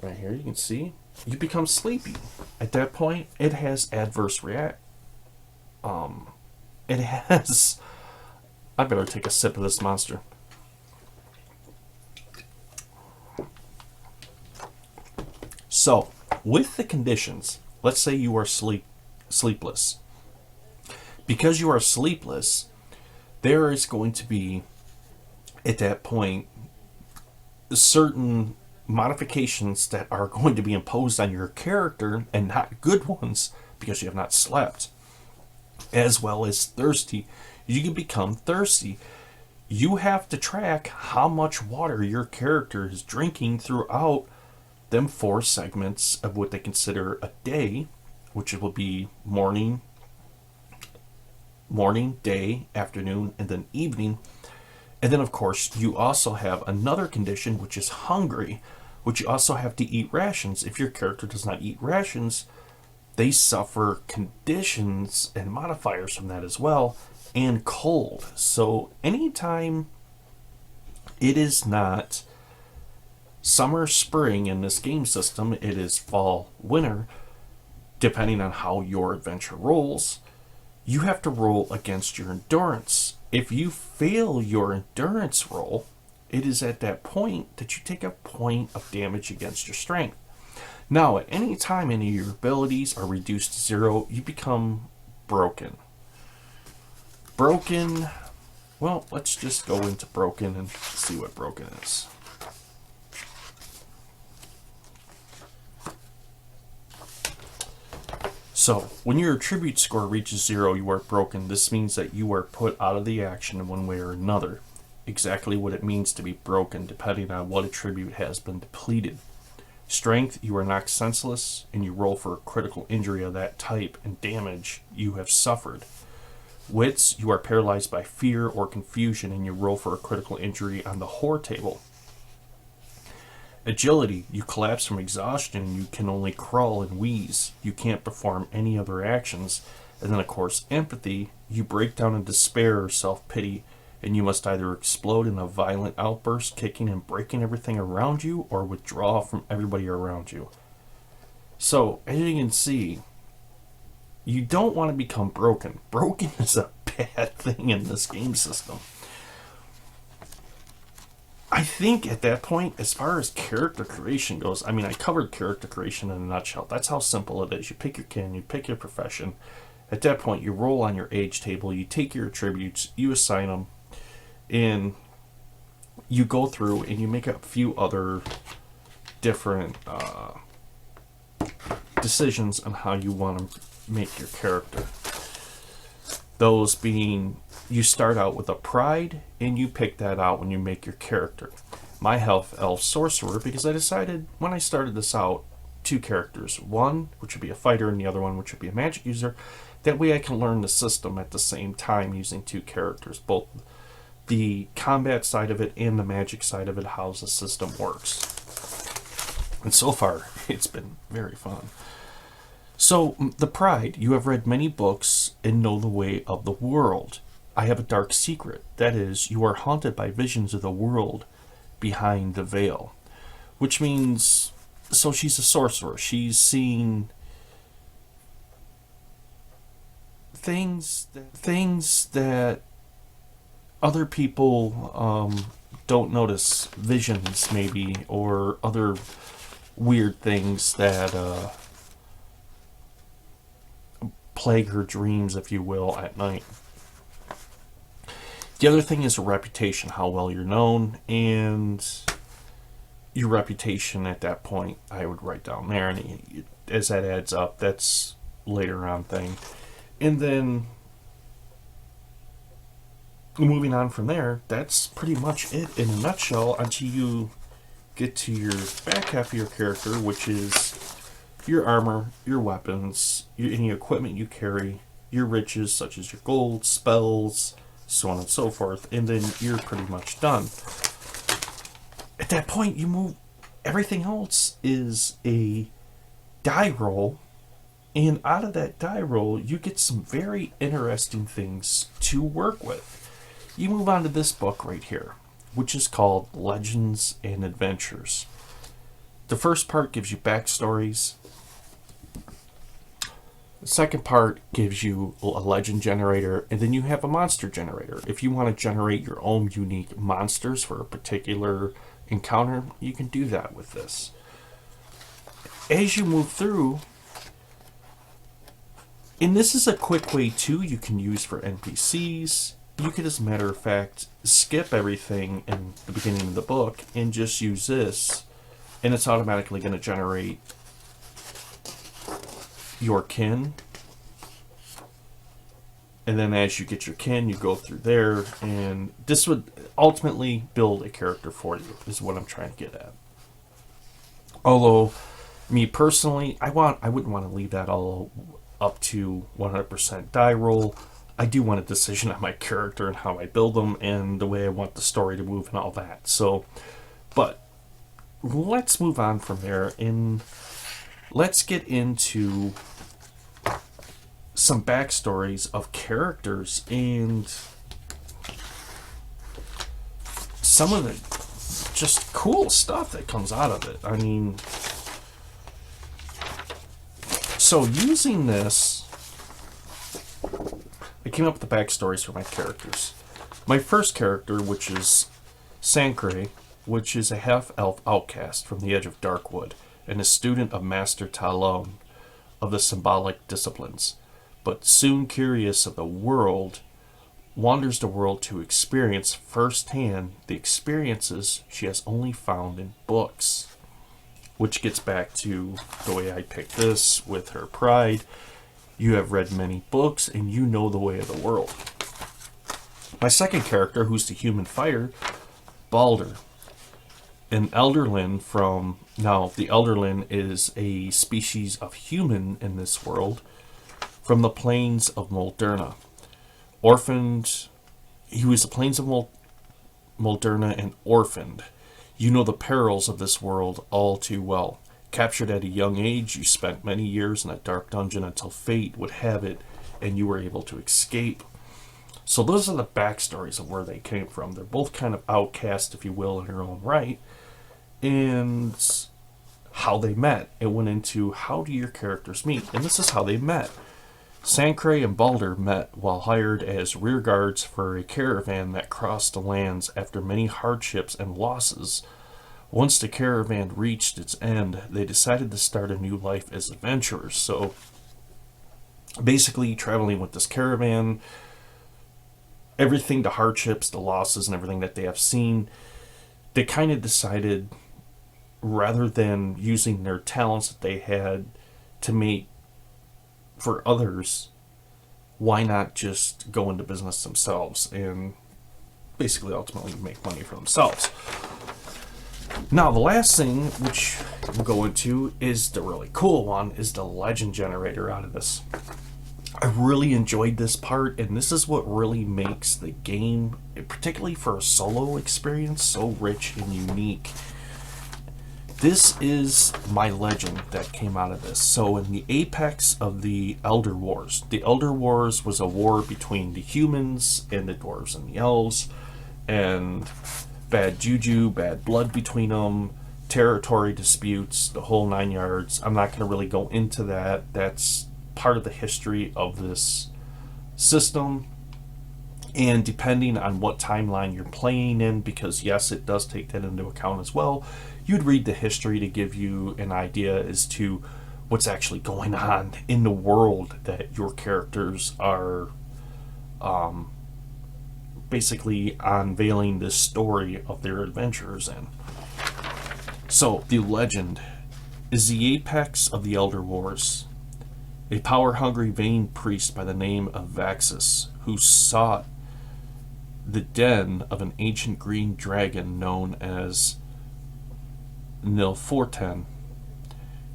right here you can see, you become sleepy. At that point, it has adverse react. It has. I better take a sip of this monster. So, with the conditions, let's say you are sleepless. Because you are sleepless, there is going to be, at that point, certain modifications that are going to be imposed on your character, and not good ones, because you have not slept. As well as thirsty. You can become thirsty. You have to track how much water your character is drinking throughout them 4 segments of what they consider a day, which will be morning, day, afternoon, and then evening. And then, of course, you also have another condition, which is hungry, which you also have to eat rations. If your character does not eat rations, they suffer conditions and modifiers from that as well, and cold. So anytime it is not summer, spring in this game system, it is fall, winter, depending on how your adventure rolls, you have to roll against your endurance. If you fail your endurance roll, it is at that point that you take a point of damage against your strength. Now, at any time any of your abilities are reduced to 0, you become broken. Broken, well, let's just go into broken and see what broken is. So, when your attribute score reaches 0, you are broken. This means that you are put out of the action in one way or another. exactly what it means to be broken, depending on what attribute has been depleted. Strength, you are knocked senseless, and you roll for a critical injury of that type and damage you have suffered. Wits, you are paralyzed by fear or confusion, and you roll for a critical injury on the horror table. Agility, you collapse from exhaustion and you can only crawl and wheeze. You can't perform any other actions. And then, of course, empathy, you break down in despair or self-pity, and you must either explode in a violent outburst, kicking and breaking everything around you, or withdraw from everybody around you. So, as you can see, you don't want to become broken. Broken is a bad thing in this game system. I think at that point, as far as character creation goes, I mean, I covered character creation in a nutshell. That's how simple it is. You pick your kin, you pick your profession. At that point, you roll on your age table, you take your attributes, you assign them, and you go through and you make a few other different decisions on how you want to make your character. Those being, you start out with a pride, and you pick that out when you make your character. My half elf sorcerer, because I decided when I started this out, 2 characters. One, which would be a fighter, and the other one, which would be a magic user. That way I can learn the system at the same time using 2 characters, both the combat side of it and the magic side of it, how the system works. And so far, it's been very fun. So, the pride, you have read many books and know the way of the world. I have a dark secret. That is, you are haunted by visions of the world behind the veil. Which means, so she's a sorcerer. She's seen things that other people don't notice. Visions, maybe, or other weird things that plague her dreams, if you will, at night. The other thing is a reputation, how well you're known, and your reputation at that point, I would write down there, and as that adds up, that's later on thing. And then, moving on from there, that's pretty much it in a nutshell until you get to your back half of your character, which is your armor, your weapons, any equipment you carry, your riches, such as your gold, spells, so on and so forth, and then you're pretty much done. At that point, you move. Everything else is a die roll, and out of that die roll, you get some very interesting things to work with. You move on to this book right here, which is called Legends and Adventures. The first part gives you backstories. The second part gives you a legend generator, and then you have a monster generator. If you want to generate your own unique monsters for a particular encounter, you can do that with this. As you move through, and this is a quick way too you can use for NPCs. You could, as a matter of fact, skip everything in the beginning of the book and just use this, and it's automatically going to generate your kin. And then as you get your kin, you go through there, and this would ultimately build a character for you, is what I'm trying to get at. Although, me personally, I wouldn't want to leave that all up to 100% die roll. I do want a decision on my character and how I build them and the way I want the story to move and all that. So, but let's move on from there and let's get into some backstories of characters and some of the just cool stuff that comes out of it. I mean, so using this, I came up with the backstories for my characters. My first character, which is Sangre, which is a half-elf outcast from the edge of Darkwood and a student of Master Talon of the symbolic disciplines, but soon curious of the world, wanders the world to experience firsthand the experiences she has only found in books. Which gets back to the way I picked this with her pride. You have read many books and you know the way of the world. My second character, who's the human fire, Balder. An Elderlin from... Now, the Elderlin is a species of human in this world from the plains of Molderna. Orphaned... He was the plains of Molderna and orphaned. You know the perils of this world all too well. Captured at a young age, you spent many years in a dark dungeon until fate would have it and you were able to escape. So those are the backstories of where they came from. They're both kind of outcast, if you will, in their own right. And how they met. It went into how do your characters meet. And this is how they met. Sangre and Balder met while hired as rear guards for a caravan that crossed the lands after many hardships and losses. Once the caravan reached its end, they decided to start a new life as adventurers. So basically traveling with this caravan, everything, the hardships, the losses, and everything that they have seen, they kind of decided, rather than using their talents that they had to make for others, why not just go into business themselves and basically ultimately make money for themselves. Now, the last thing, which we'll go into, is the really cool one, is the legend generator out of this. I really enjoyed this part, and this is what really makes the game, particularly for a solo experience, so rich and unique. This is my legend that came out of this. So in the apex of the Elder Wars, the Elder Wars was a war between the humans and the dwarves and the elves, and bad juju, bad blood between them, territory disputes, the whole 9 yards. I'm not going to really go into that. That's part of the history of this system. And depending on what timeline you're playing in, because yes, it does take that into account as well, you'd read the history to give you an idea as to what's actually going on in the world that your characters are basically unveiling this story of their adventures in. So, the legend is the apex of the Elder Wars. A power-hungry, vain priest by the name of Vaxus, who sought the den of an ancient green dragon known as Nilforten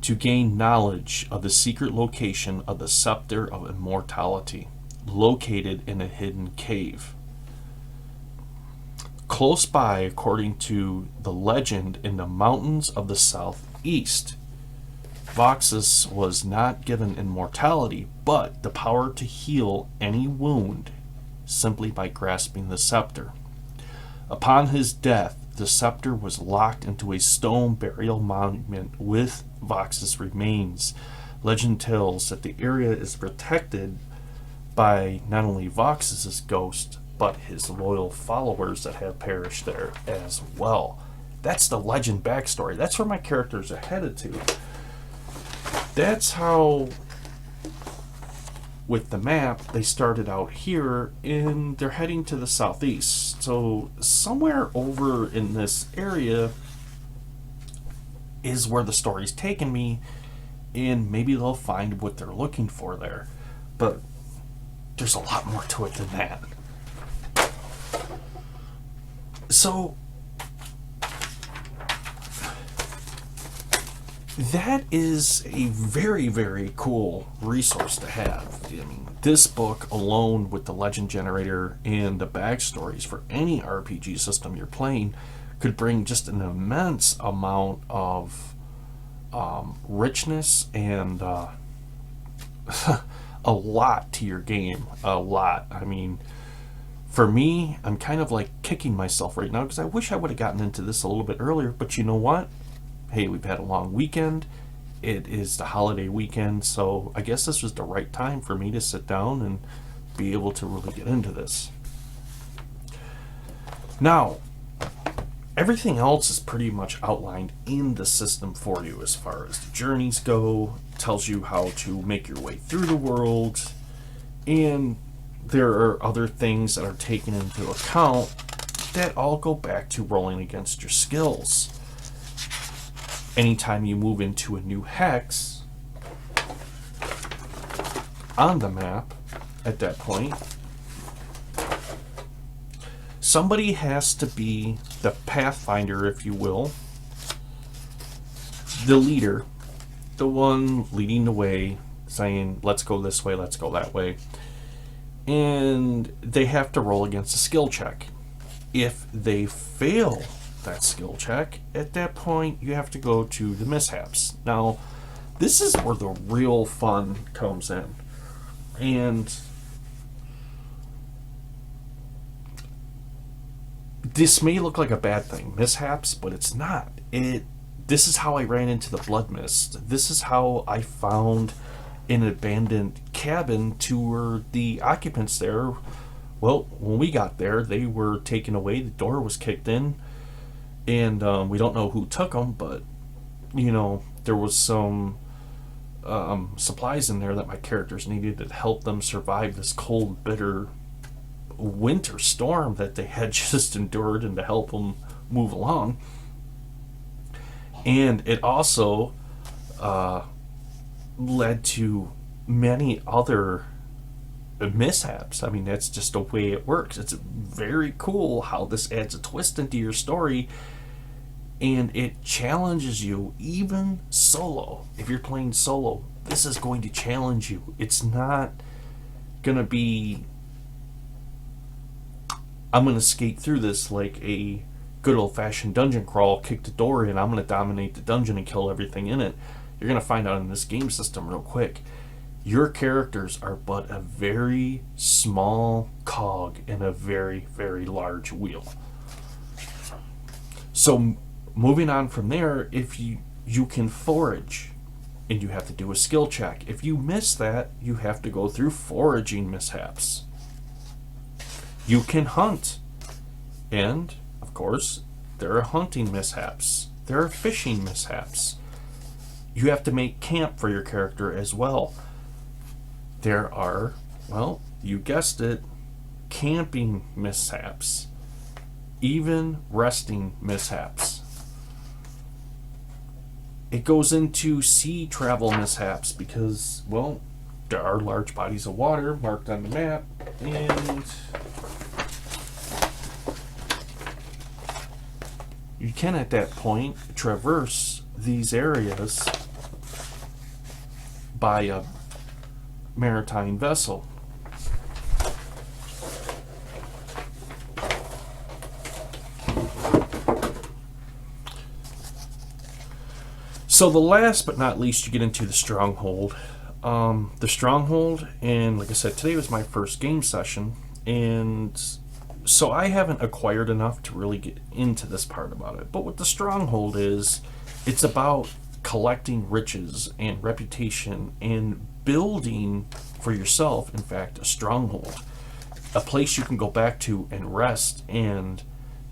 to gain knowledge of the secret location of the Scepter of Immortality, located in a hidden cave. Close by, according to the legend, in the mountains of the southeast. Vaxus was not given immortality, but the power to heal any wound simply by grasping the scepter. Upon his death, the scepter was locked into a stone burial monument with Vaxus' remains. Legend tells that the area is protected by not only Vaxus' ghost, but his loyal followers that have perished there as well. That's the legend backstory. That's where my characters are headed to. That's how, with the map, they started out here, and they're heading to the southeast. So somewhere over in this area is where the story's taken me, and maybe they'll find what they're looking for there. But there's a lot more to it than that. So that is a very, very cool resource to have. I mean, this book alone with the legend generator and the backstories for any RPG system you're playing could bring just an immense amount of richness and a lot to your game. A lot. I mean, for me, I'm kind of like kicking myself right now because I wish I would have gotten into this a little bit earlier, but you know what? Hey, we've had a long weekend. It is the holiday weekend, so I guess this was the right time for me to sit down and be able to really get into this. Now, everything else is pretty much outlined in the system for you as far as the journeys go. It tells you how to make your way through the world, and there are other things that are taken into account that all go back to rolling against your skills. Anytime you move into a new hex on the map, at that point, somebody has to be the pathfinder, if you will, the leader, the one leading the way, saying, let's go this way, let's go that way. And they have to roll against a skill check. If they fail that skill check, at that point you have to go to the mishaps. Now, this is where the real fun comes in. And this may look like a bad thing, mishaps, but it's not. This is how I ran into the blood mist. This is how I found an abandoned cabin to where the occupants there, well, when we got there, they were taken away. The door was kicked in, and we don't know who took them, but, you know, there was some supplies in there that my characters needed to help them survive this cold, bitter winter storm that they had just endured, and to help them move along. And it also led to many other mishaps. I mean, that's just the way it works. It's very cool how this adds a twist into your story, and it challenges you, even solo. If you're playing solo, this is going to challenge you. It's not going to be, I'm going to skate through this like a good old-fashioned dungeon crawl, kick the door in, I'm going to dominate the dungeon and kill everything in it. You're going to find out in this game system real quick, your characters are but a very small cog in a very, very large wheel. So moving on from there, if you can forage, and you have to do a skill check. If you miss that, you have to go through foraging mishaps. You can hunt, and of course there are hunting mishaps. There are fishing mishaps. You have to make camp for your character as well. There are, well, you guessed it, camping mishaps. Even resting mishaps. It goes into sea travel mishaps because, well, there are large bodies of water marked on the map, and you can at that point traverse these areas by a maritime vessel. So the last but not least, you get into the Stronghold. The Stronghold, and like I said, today was my first game session, and so I haven't acquired enough to really get into this part about it. But what the Stronghold is, it's about collecting riches and reputation and building for yourself, in fact, a stronghold. A place you can go back to and rest and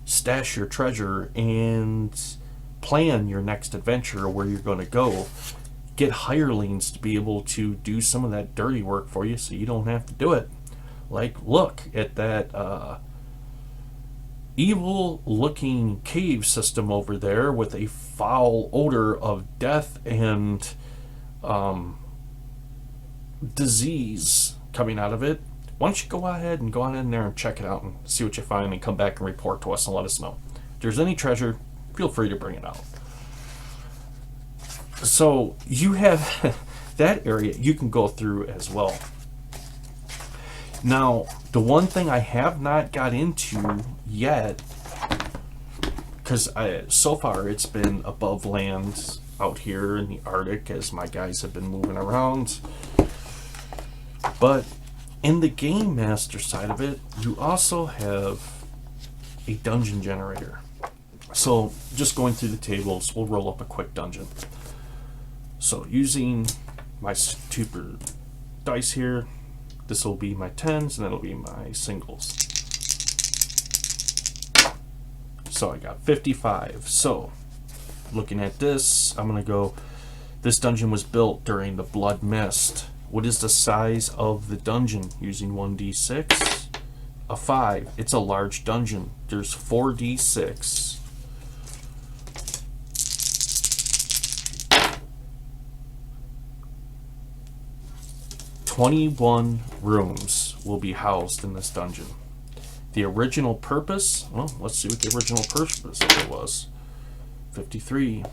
stash your treasure and plan your next adventure, where you're going to go. Get hirelings to be able to do some of that dirty work for you so you don't have to do it. Like, look at that evil looking cave system over there with a foul odor of death and disease coming out of it. Why don't you go ahead and go on in there and check it out and see what you find, and come back and report to us and let us know. If there's any treasure, feel free to bring it out. So you have that area you can go through as well. Now, the one thing I have not got into yet, because so far it's been above land out here in the Arctic as my guys have been moving around, but in the Game Master side of it, you also have a dungeon generator. So just going through the tables, we'll roll up a quick dungeon. So using my super dice here, this will be my 10s and that'll be my singles. So I got 55. So looking at this, I'm going to go, this dungeon was built during the Blood Mist. What is the size of the dungeon? Using 1d6, a 5. It's a large dungeon. There's 4d6. 21 rooms will be housed in this dungeon. The original purpose, well, let's see what the original purpose of it was. 53.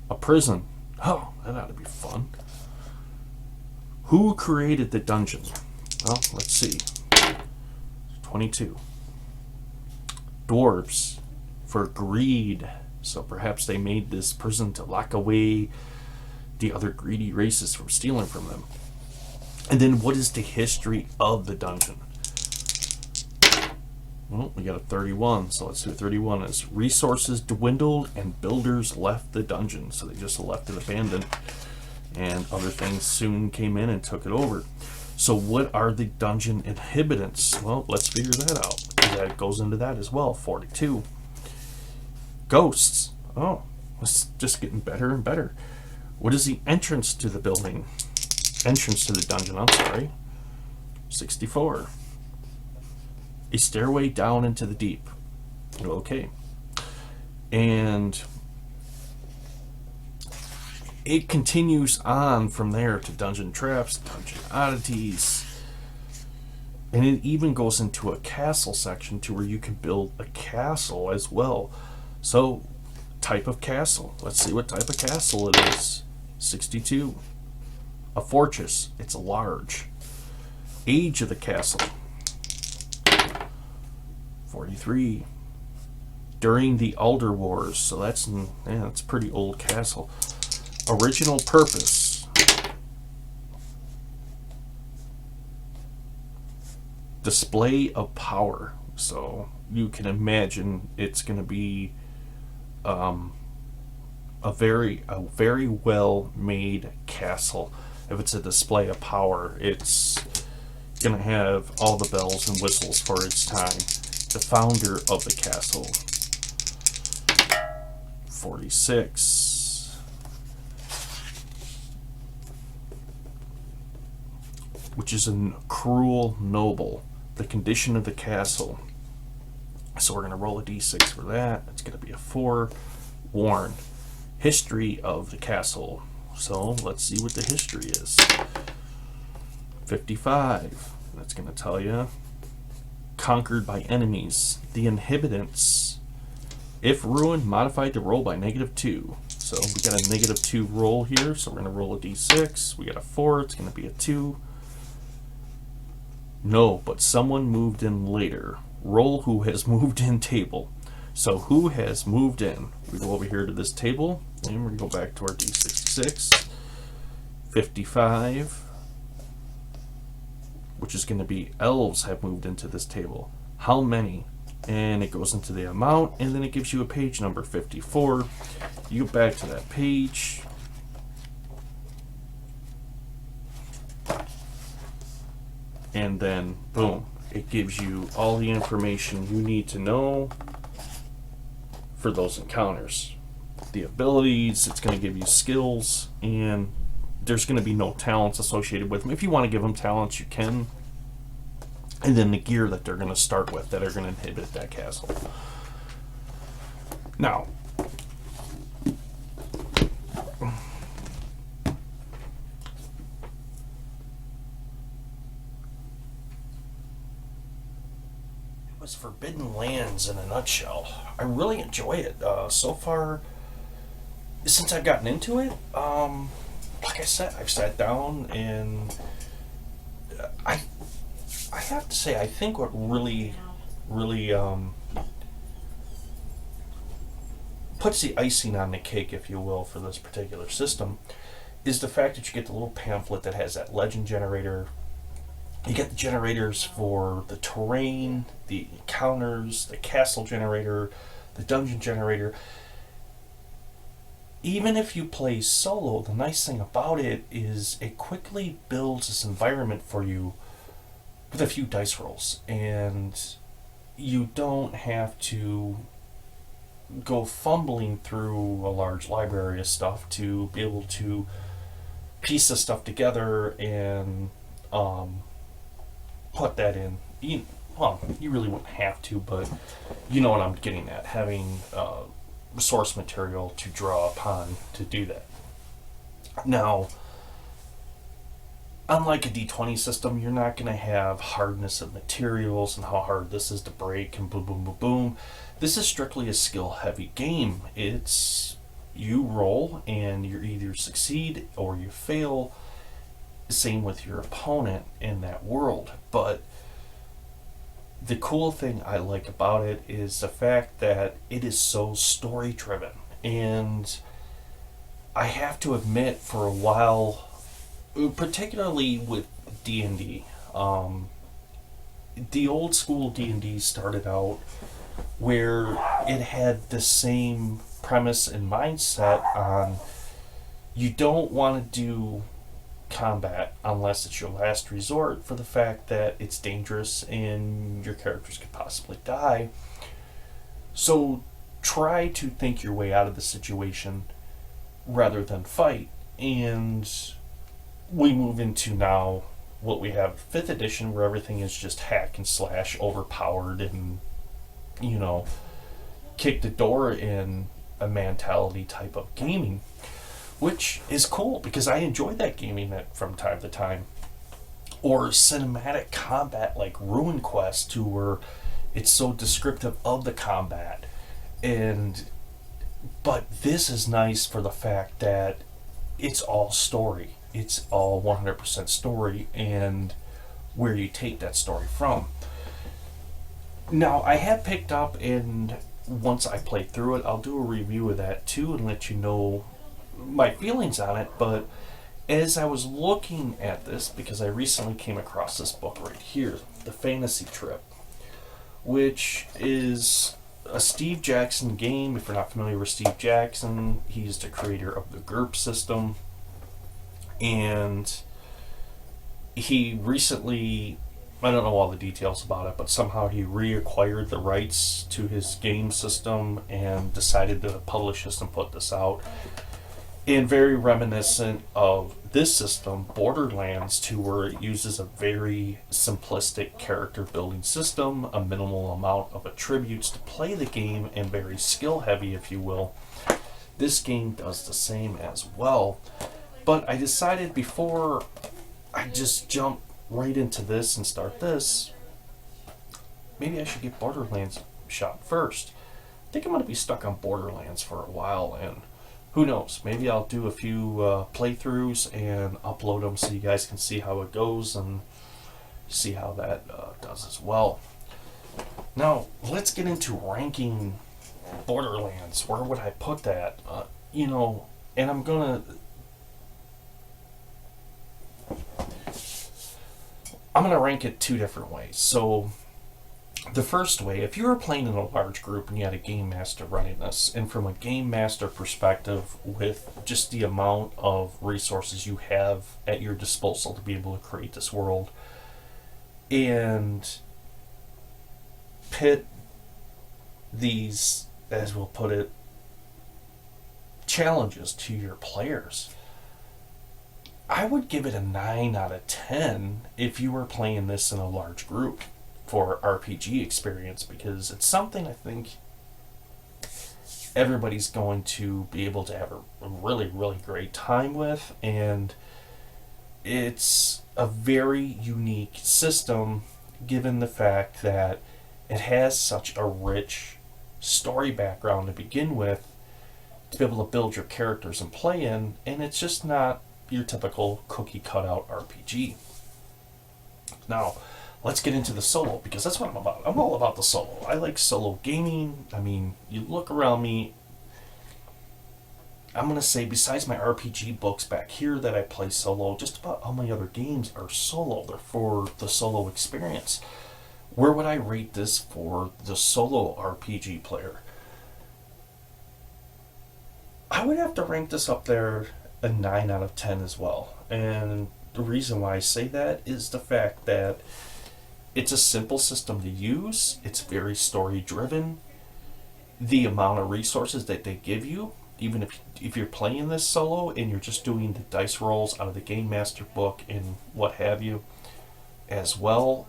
A prison. Oh, that ought to be fun. Who created the dungeon? Well, let's see. 22. Dwarves. For greed. So perhaps they made this prison to lock away the other greedy races from stealing from them. And then what is the history of the dungeon? Well, we got a 31, so let's see what 31 is. Resources dwindled and builders left the dungeon. So they just left it abandoned. And other things soon came in and took it over. So what are the dungeon inhabitants? Well, let's figure that out. That goes into that as well. 42. Ghosts. Oh, it's just getting better and better. What is the entrance to the building? Entrance to the dungeon, I'm sorry. 64. A stairway down into the deep. Okay. And it continues on from there to dungeon traps, dungeon oddities, and it even goes into a castle section to where you can build a castle as well. So, type of castle. Let's see what type of castle it is. 62. A fortress. It's large. Age of the castle. 43. During the Elder Wars. So that's a pretty old castle. Original purpose. Display of power. So you can imagine it's going to be a very well made castle. If it's a display of power, it's going to have all the bells and whistles for its time. The founder of the castle. 46. Which is a cruel noble. The condition of the castle. So we're going to roll a d6 for that. It's going to be a 4. Warn. History of the castle. So let's see what the history is. 55. That's going to tell you. Conquered by enemies. The inhabitants. If ruined, modified to roll by -2. So we got a -2 roll here. So we're going to roll a d6. We got a 4. It's going to be a 2. No, but someone moved in later. Roll who has moved in table. So who has moved in? We go over here to this table, and we're going to go back to our D66. 55, which is going to be elves have moved into this table. How many? And it goes into the amount, and then it gives you a page number, 54. You go back to that page. And then, boom, it gives you all the information you need to know for those encounters. The abilities, it's going to give you skills, and there's going to be no talents associated with them. If you want to give them talents, you can. And then the gear that they're going to start with that are going to inhabit that castle. Now, was Forbidden Lands in a nutshell. I really enjoy it. So far, since I've gotten into it, like I said, I've sat down and I have to say, I think what really puts the icing on the cake, if you will, for this particular system is the fact that you get the little pamphlet that has that legend generator. You get the generators for the terrain, the encounters, the castle generator, the dungeon generator. Even if you play solo, the nice thing about it is it quickly builds this environment for you with a few dice rolls. And you don't have to go fumbling through a large library of stuff to be able to piece this stuff together and put that in. You really wouldn't have to, but you know what I'm getting at. Having source material to draw upon to do that. Now, unlike a D20 system, you're not going to have hardness of materials and how hard this is to break and boom, boom, boom, boom. This is strictly a skill heavy game. It's you roll and you either succeed or you fail. Same with your opponent in that world. But the cool thing I like about it is the fact that it is so story driven. And I have to admit, for a while, particularly with D&D, the old school D&D started out where it had the same premise and mindset on you don't want to do combat unless it's your last resort, for the fact that it's dangerous and your characters could possibly die. So try to think your way out of the situation rather than fight. And we move into now what we have 5th edition, where everything is just hack and slash, overpowered, and kick the door in a mentality type of gaming, which is cool because I enjoy that gaming from time to time. Or cinematic combat like Ruin Quest, to where it's so descriptive of the combat. But this is nice for the fact that it's all story. It's all 100% story, and where you take that story from. Now, I have picked up, and once I play through it, I'll do a review of that too and let you know my feelings on it. But as I was looking at this, because I recently came across this book right here, The Fantasy Trip, which is a Steve Jackson game. If you're not familiar with Steve Jackson, he's the creator of the GURP system. And he recently, I don't know all the details about it, but somehow he reacquired the rights to his game system and decided to publish this and put this out. And very reminiscent of this system, Borderlands, to where it uses a very simplistic character building system, a minimal amount of attributes to play the game, and very skill heavy, if you will. This game does the same as well. But I decided before I just jump right into this and start this, maybe I should get Borderlands shot first. I think I'm going to be stuck on Borderlands for a while, and who knows, maybe I'll do a few playthroughs and upload them so you guys can see how it goes and see how that does as well. Now, let's get into ranking Borderlands. Where would I put that? And I'm going to rank it 2 different ways. So the first way, if you were playing in a large group and you had a game master running this, and from a game master perspective, with just the amount of resources you have at your disposal to be able to create this world, and pit these, as we'll put it, challenges to your players, I would give it a 9 out of 10 if you were playing this in a large group for RPG experience, because it's something I think everybody's going to be able to have a really, really great time with, and it's a very unique system given the fact that it has such a rich story background to begin with, to be able to build your characters and play in, and it's just not your typical cookie cutout RPG. Now, let's get into the solo, because that's what I'm about. I'm all about the solo. I like solo gaming. I mean, you look around me, I'm going to say, besides my RPG books back here that I play solo, just about all my other games are solo. They're for the solo experience. Where would I rate this for the solo RPG player? I would have to rank this up there a 9 out of 10 as well. And the reason why I say that is the fact that it's a simple system to use. It's very story driven. The amount of resources that they give you, even if you're playing this solo and you're just doing the dice rolls out of the Game Master book and what have you as well,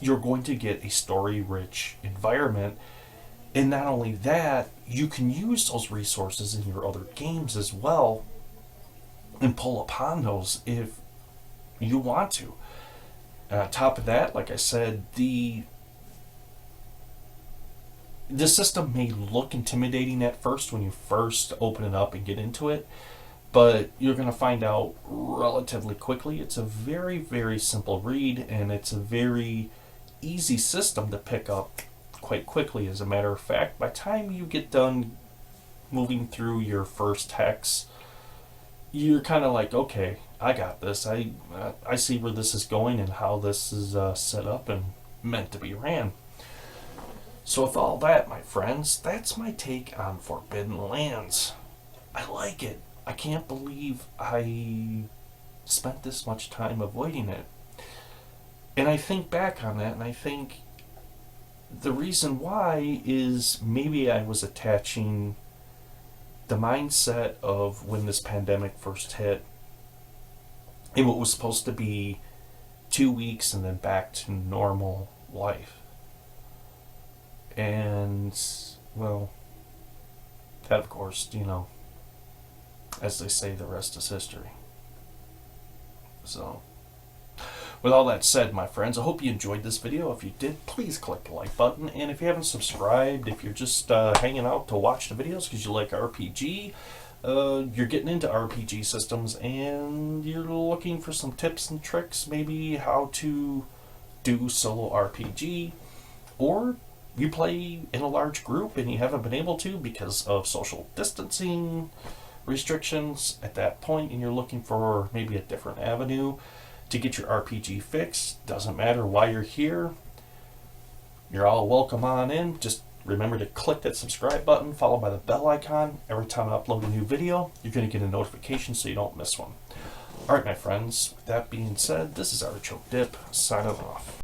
you're going to get a story rich environment. And not only that, you can use those resources in your other games as well and pull upon those if You want to. And on top of that, like I said, the system may look intimidating at first when you first open it up and get into it, but you're going to find out relatively quickly it's a very, very simple read, and it's a very easy system to pick up quite quickly. As a matter of fact, by the time you get done moving through your first hex, you're kind of like, okay, I got this. I see where this is going and how this is set up and meant to be ran. So with all that, my friends, that's my take on Forbidden Lands. I like it. I can't believe I spent this much time avoiding it. And I think back on that, and I think the reason why is maybe I was attaching the mindset of when this pandemic first hit, and what was supposed to be 2 weeks and then back to normal life. And, well, that of course, as they say, the rest is history. So, with all that said, my friends, I hope you enjoyed this video. If you did, please click the like button. And if you haven't subscribed, if you're just hanging out to watch the videos because you like RPG, you're getting into RPG systems and you're looking for some tips and tricks, maybe how to do solo RPG, or you play in a large group and you haven't been able to because of social distancing restrictions at that point, and you're looking for maybe a different avenue to get your RPG fix. Doesn't matter why you're here. You're all welcome on in. Just remember to click that subscribe button followed by the bell icon. Every time I upload a new video, you're going to get a notification so you don't miss one. Alright, my friends, with that being said, this is Artichoke Dip signing off.